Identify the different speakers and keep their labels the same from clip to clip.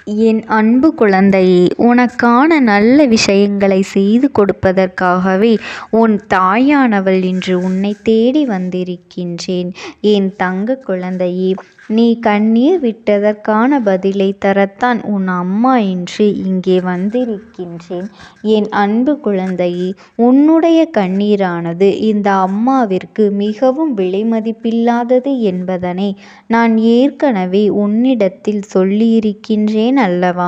Speaker 1: என் அன்பு குழந்தையே, உனக்கான நல்ல விஷயங்களை செய்து கொடுப்பதற்காகவே உன் தாயானவள் இன்று உன்னை தேடி வந்திருக்கின்றேன். என் தங்க குழந்தையே, நீ கண்ணீர் விட்டதற்கான பதிலை தரத்தான் உன் அம்மா இன்று இங்கே வந்திருக்கின்றேன். என் அன்பு குழந்தையே, உன்னுடைய கண்ணீரானது இந்த அம்மாவிற்கு மிகவும் விலைமதிப்பில்லாதது என்பதனை நான் ஏற்கனவே உன்னிடத்தில் சொல்லியிருக்கின்றேன் அல்லவா?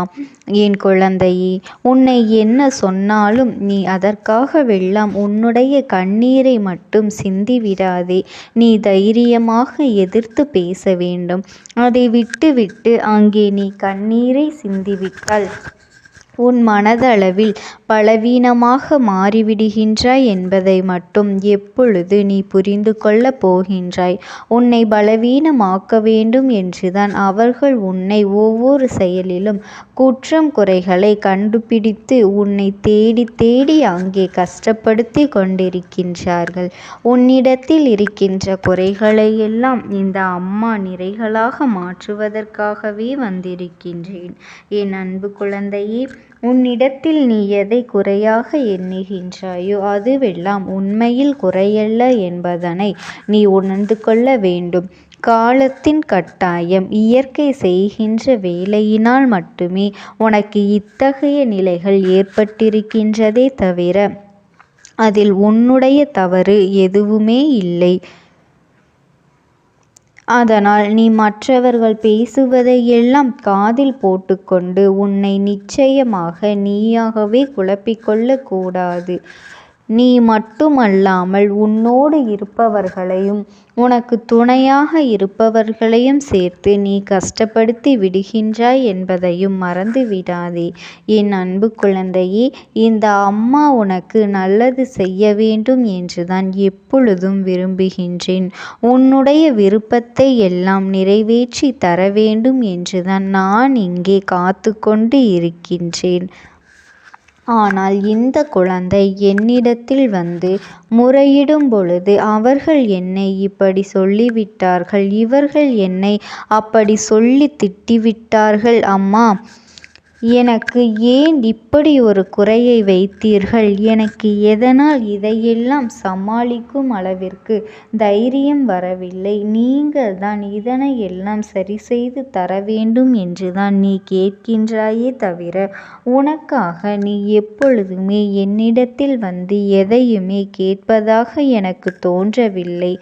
Speaker 1: என் குழந்தையே, உன்னை என்ன சொன்னாலும் நீ அதற்காகவெல்லாம் உன்னுடைய கண்ணீரை மட்டும் சிந்திவிடாதே. நீ தைரியமாக எதிர்த்து பேச வேண்டும். அதை விட்டுவிட்டு அங்கே நீ கண்ணீரை சிந்திவிட்டால் உன் மனதளவில் பலவீனமாக மாறிவிடுகின்றாய் என்பதை மட்டும் எப்பொழுது நீ புரிந்து கொள்ளப் போகின்றாய்? உன்னை பலவீனமாக்க வேண்டும் என்றுதான் அவர்கள் உன்னை ஒவ்வொரு செயலிலும் குற்றம் குறைகளை கண்டுபிடித்து உன்னை தேடி தேடி அங்கே கஷ்டப்படுத்தி கொண்டிருக்கின்றார்கள். உன்னிடத்தில் இருக்கின்ற குறைகளை எல்லாம் இந்த அம்மா நிறைகளாக மாற்றுவதற்காகவே வந்திருக்கின்றேன். என் அன்பு குழந்தையே, உன்னிடத்தில் நீ எதை குறையாக எண்ணுகின்றாயோ அதுவெல்லாம் உண்மையில் குறையல்ல என்பதனை நீ உணர்ந்து கொள்ள வேண்டும். காலத்தின் கட்டாயம், இயற்கை செய்கின்ற வேலையினால் மட்டுமே உனக்கு இத்தகைய நிலைகள் ஏற்பட்டிருக்கின்றதே தவிர அதில் உன்னுடைய தவறு எதுவுமே இல்லை. அதனால் நீ மற்றவர்கள் பேசுவதையெல்லாம் காதில் போட்டுக்கொண்டு உன்னை நிச்சயமாக நீயாகவே குழப்பிக்கொள்ளக் கூடாது. நீ மட்டுமல்லாமல் உன்னோடு இருப்பவர்களையும் உனக்கு துணையாக இருப்பவர்களையும் சேர்த்து நீ கஷ்டப்படுத்தி விடுகின்றாய் என்பதையும் மறந்து விடாதே. என் அன்பு குழந்தையே, இந்த அம்மா உனக்கு நல்லது செய்ய வேண்டும் என்றுதான் எப்பொழுதும் விரும்புகின்றேன். உன்னுடைய விருப்பத்தை எல்லாம் நிறைவேற்றி தர வேண்டும் என்றுதான் நான் இங்கே காத்து கொண்டு இருக்கின்றேன். ஆனால் இந்த குழந்தை என்னிடத்தில் வந்து முறையிடும் பொழுது அவர்கள் என்னை இப்படி சொல்லிவிட்டார்கள், இவர்கள் என்னை அப்படி சொல்லி திட்டிவிட்டார்கள். அம்மா, எனக்கு ஏன் இப்படி ஒரு குறையை வைத்தீர்கள்? எனக்கு எதனால் இதையெல்லாம் சமாளிக்கும் அளவிற்கு தைரியம் வரவில்லை? நீங்கள் தான் இதனை எல்லாம் சரி செய்து தர வேண்டும் என்றுதான் நீ கேட்கின்றாயே தவிர உனக்காக நீ எப்பொழுதுமே என்னிடத்தில் வந்து எதையுமே கேட்பதாக எனக்கு தோன்றவில்லை.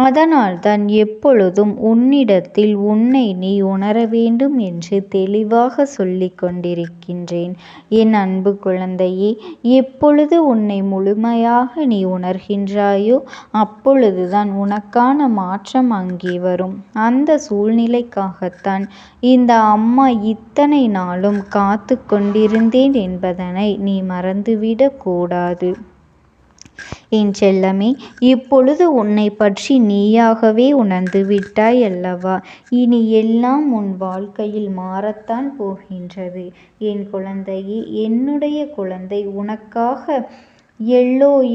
Speaker 1: அதனால்தான் எப்பொழுதும் உன்னிடத்தில் உன்னை நீ உணர வேண்டும் என்று தெளிவாக சொல்லிக் கொண்டிருக்கின்றேன். என் அன்பு குழந்தையே, எப்பொழுது உன்னை முழுமையாக நீ உணர்கின்றாயோ அப்பொழுதுதான் உனக்கான மாற்றம் அங்கே வரும். அந்த சூழ்நிலைக்காகத்தான் இந்த அம்மா இத்தனை நாளும் காத்து கொண்டிருந்தேன் என்பதனை நீ மறந்துவிடக் கூடாது. என் செல்லமே, இப்பொழுது உன்னை பற்றி நீயாகவே உணர்ந்து விட்டாய் அல்லவா? இனி எல்லாம் உன் வாழ்க்கையில் மாறத்தான் போகின்றது. என் குழந்தையே, என்னுடைய குழந்தை, உனக்காக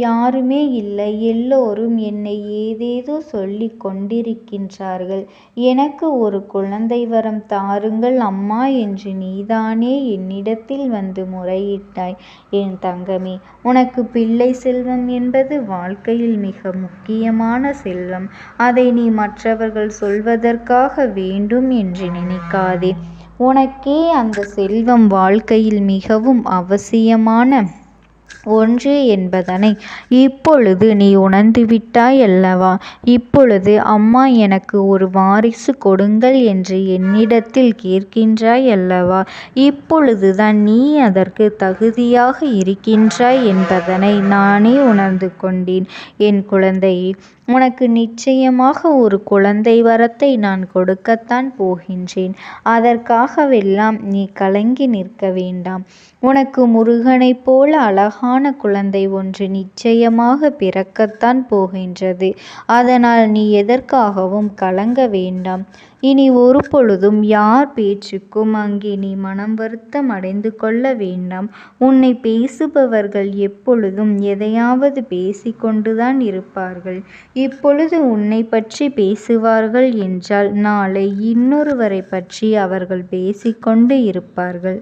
Speaker 1: யாருமே இல்லை. எல்லோரும் என்னை ஏதேதோ சொல்லி கொண்டிருக்கின்றார்கள். எனக்கு ஒரு குழந்தை வரம் தாருங்கள் அம்மா என்று நீதானே என்னிடத்தில் வந்து முறையிட்டாய். என் தங்கமே, உனக்கு பிள்ளை செல்வம் என்பது வாழ்க்கையில் மிக முக்கியமான செல்வம். அதை நீ மற்றவர்கள் சொல்வதற்காக வேண்டும் என்று நினைக்காதே. உனக்கே அந்த செல்வம் வாழ்க்கையில் மிகவும் அவசியமான ஒன்று என்பதனை இப்பொழுது நீ உணர்ந்துவிட்டாய் அல்லவா? இப்பொழுது அம்மா, எனக்கு ஒரு வாரிசு கொடுங்கள் என்று என்னிடத்தில் கேட்கின்றாய் அல்லவா? இப்பொழுதுதான் நீ அதற்கு தகுதியாக இருக்கின்றாய் என்பதனை நானே உணர்ந்து கொண்டேன். என் குழந்தையே, உனக்கு நிச்சயமாக ஒரு குழந்தை வரத்தை நான் கொடுக்கத்தான் போகின்றேன். அதற்காகவெல்லாம் நீ கலங்கி நிற்க வேண்டாம். உனக்கு முருகனைப் போல அழகான குழந்தை ஒன்று நிச்சயமாக பிறக்கத்தான் போகின்றது. அதனால் நீ எதற்காகவும் கலங்க வேண்டாம். இனி ஒரு பொழுதும் யார் பேச்சுக்கும் அங்கே நீ மனம் வருத்தம் அடைந்து கொள்ள வேண்டாம். உன்னை பேசுபவர்கள் எப்பொழுதும் எதையாவது பேசிக்கொண்டுதான் இருப்பார்கள். இப்பொழுது உன்னை பற்றி பேசுவார்கள் என்றால் நாளை இன்னொருவரை பற்றி அவர்கள் பேசிக்கொண்டு இருப்பார்கள்.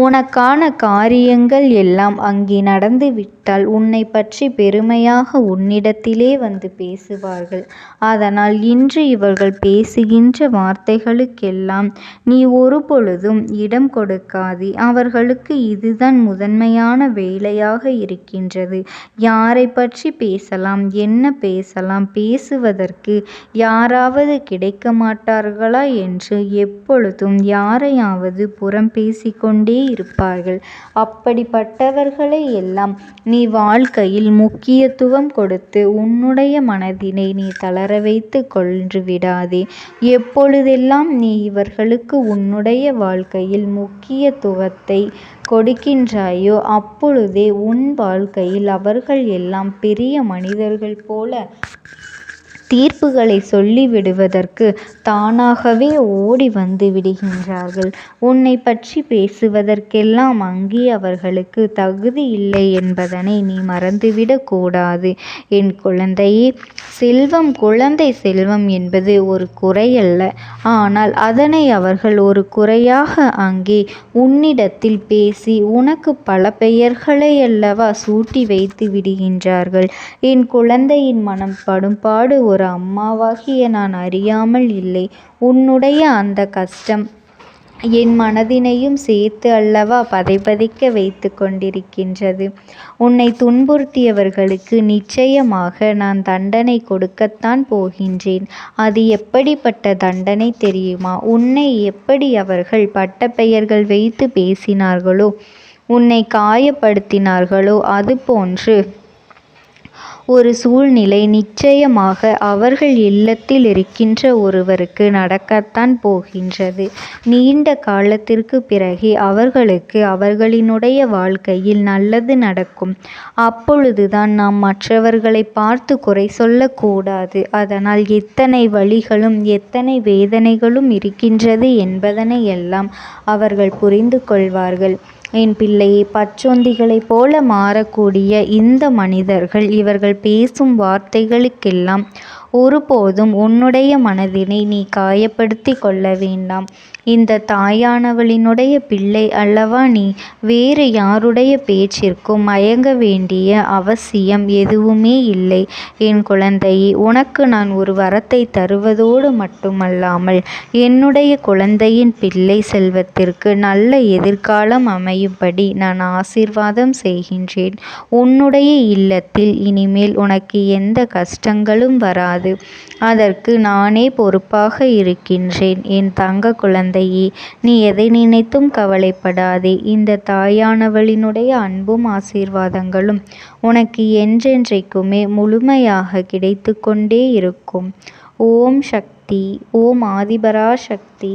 Speaker 1: உனக்கான காரியங்கள் எல்லாம் அங்கே நடந்துவிட்டால் உன்னை பற்றி பெருமையாக உன்னிடத்திலே வந்து பேசுவார்கள். அதனால் இன்று இவர்கள் பேசுகின்ற வார்த்தைகளுக்கெல்லாம் நீ ஒரு பொழுதும் இடம் கொடுக்காதே. அவர்களுக்கு இதுதான் முதன்மையான வேலையாக இருக்கின்றது. யாரை பற்றி பேசலாம், என்ன பேசலாம், பேசுவதற்கு யாராவது கிடைக்க மாட்டார்களா என்று எப்பொழுதும் யாரையாவது புறம் பேசிக்கொண்டே இருப்பார்கள். அப்படிப்பட்டவர்களை எல்லாம் நீ வாழ்க்கையில் முக்கியத்துவம் கொடுத்து உன்னுடைய மனதினை நீ தளர வைத்து கொன்று விடாதே. எப்பொழுதெல்லாம் நீ இவர்களுக்கு உன்னுடைய வாழ்க்கையில் முக்கியத்துவத்தை கொடுக்கின்றாயோ அப்பொழுதே உன் வாழ்க்கையில் அவர்கள் எல்லாம் பெரிய மனிதர்கள் போல தீர்ப்புகளை சொல்லிவிடுவதற்கு தானாகவே ஓடி வந்து விடுகின்றார்கள். உன்னை பற்றி பேசுவதற்கெல்லாம் அங்கே அவர்களுக்கு தகுதி இல்லை என்பதனை நீ மறந்துவிடக் கூடாது. என் குழந்தையே, செல்வம், குழந்தை செல்வம் என்பது ஒரு குறையல்ல. ஆனால் அதனை அவர்கள் ஒரு குறையாக அங்கே உன்னிடத்தில் பேசி உனக்கு பல பெயர்களை அல்லவா சூட்டி வைத்து விடுகின்றார்கள். என் குழந்தையின் மனம் படும்பாடு ஒரு அம்மாவாகிய நான் அறியாமல் இல்லை. உன்னுடைய அந்த கஷ்டம் என் மனதினையும் சேர்த்து அல்லவா பதைபதைக்க வைத்து கொண்டிருக்கின்றது. உன்னை துன்புறுத்தியவர்களுக்கு நிச்சயமாக நான் தண்டனை கொடுக்கத்தான் போகின்றேன். அது எப்படிப்பட்ட தண்டனை தெரியுமா? உன்னை எப்படி அவர்கள் பட்ட பெயர்கள் வைத்து பேசினார்களோ, உன்னை காயப்படுத்தினார்களோ, அதுபோன்று ஒரு சூழ்நிலை நிச்சயமாக அவர்கள் இல்லத்தில் இருக்கின்ற ஒருவருக்கு நடக்கத்தான் போகின்றது. நீண்ட காலத்திற்கு பிறகு அவர்களுக்கு அவர்களினுடைய வாழ்க்கையில் நல்லது நடக்கும். அப்பொழுதுதான் நாம் மற்றவர்களை பார்த்து குறை சொல்லக்கூடாது. அதனால் எத்தனை வலிகளும் எத்தனை வேதனைகளும் இருக்கின்றது என்பதனை எல்லாம் அவர்கள் புரிந்து கொள்வார்கள். என் பிள்ளையை, பச்சொந்திகளைப் போல மாறக்கூடிய இந்த மனிதர்கள் இவர்கள் பேசும் வார்த்தைகளுக்கெல்லாம் ஒருபோதும் உன்னுடைய மனதினை நீ காயப்படுத்தி கொள்ள வேண்டாம். இந்த தாயானவளினுடைய பிள்ளை அல்லவா நீ. வேறு யாருடைய பேச்சிற்கும் மயங்க வேண்டிய அவசியம் எதுவுமே இல்லை. என் குழந்தையே, உனக்கு நான் ஒரு வரத்தை தருவதோடு மட்டுமல்லாமல் என்னுடைய குழந்தையின் பிள்ளை செல்வத்திற்கு நல்ல எதிர்காலம் அமையும்படி நான் ஆசீர்வாதம் செய்கின்றேன். உன்னுடைய இல்லத்தில் இனிமேல் உனக்கு எந்த கஷ்டங்களும் வராது. அதற்கு நானே பொறுப்பாக இருக்கின்றேன். என் தங்க குழந்தையே, நீ எதை நினைத்தும் கவலைப்படாதே. இந்த தாயானவளினுடைய அன்பும் ஆசீர்வாதங்களும் உனக்கு என்றென்றைக்குமே முழுமையாக கிடைத்து கொண்டே இருக்கும். ஓம் சக்தி. ஓம் ஆதிபராசக்தி.